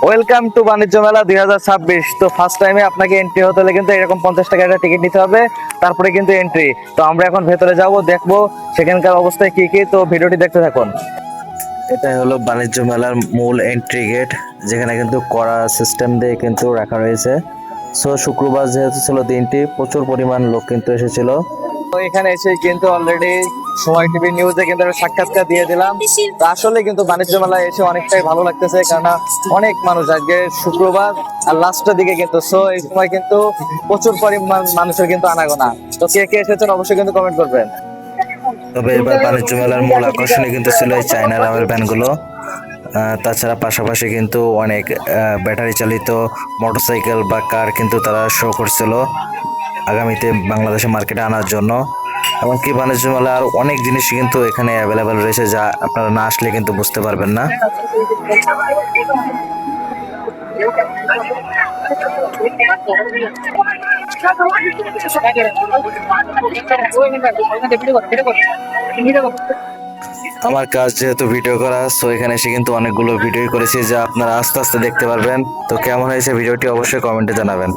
Welcome to বাণিজ্য মেলা 2026। তো ফার্স্ট টাইমে আপনাকে এন্ট্রি হতে হলে কিন্তু এরকম 50 টাকা একটা টিকিট নিতে হবে, তারপরে কিন্তু এন্ট্রি। তো আমরা এখন ভেতরে যাব, দেখবো সেখানকার অবস্থায় কি কি। তো ভিডিওটি দেখতে থাকুন। এটাই হলো বাণিজ্য মেলার মূল এন্ট্রি গেট, যেখানে কিন্তু কড়া সিস্টেম দিয়ে কিন্তু রাখা রয়েছে। সো শুক্রবার যেহেতু ছিল দিনটি, প্রচুর পরিমাণ লোক কিন্তু এসেছিল। তো এখানে এসে কিন্তু অলরেডি সময় টিভি নিউজে কিন্তু একটা সাক্ষাৎকার দিয়ে দিলাম। তো আসলে কিন্তু বাণিজ্য মেলায় এসে অনেকটাই ভালো লাগতেছে, কারণ অনেক মানুষ, আজকে শুক্রবার আর লাস্টের দিকে কিন্তু, সো এই সময় কিন্তু প্রচুর পরিমাণ মানুষের কিন্তু আনাগোনা। তো কে কে এসেছেন অবশ্যই কিন্তু কমেন্ট করবেন। তবে এবার বাণিজ্য মেলার মূল আকর্ষণই কিন্তু ছিল এই চায়না রাবার ব্যান্ডগুলো। তাছাড়া পাশাপাশি কিন্তু অনেক ব্যাটারি চালিত মোটরসাইকেল বা কার কিন্তু তারা শো করছিল আগামীতে বাংলাদেশের মার্কেটে আনার জন্য। এমনকি বাণিজ্য মেলা আর অনেক জিনিস কিন্তু এখানে অ্যাভেলেবেল রয়েছে, যা আপনারা না আসলে কিন্তু বুঝতে পারবেন না। আমার কাজ যেহেতু ভিডিও করা, সো এখানে এসে কিন্তু অনেকগুলো ভিডিও করেছি, যা আপনারা আস্তে আস্তে দেখতে পারবেন। তো কেমন হয়েছে ভিডিওটি অবশ্যই কমেন্টে জানাবেন।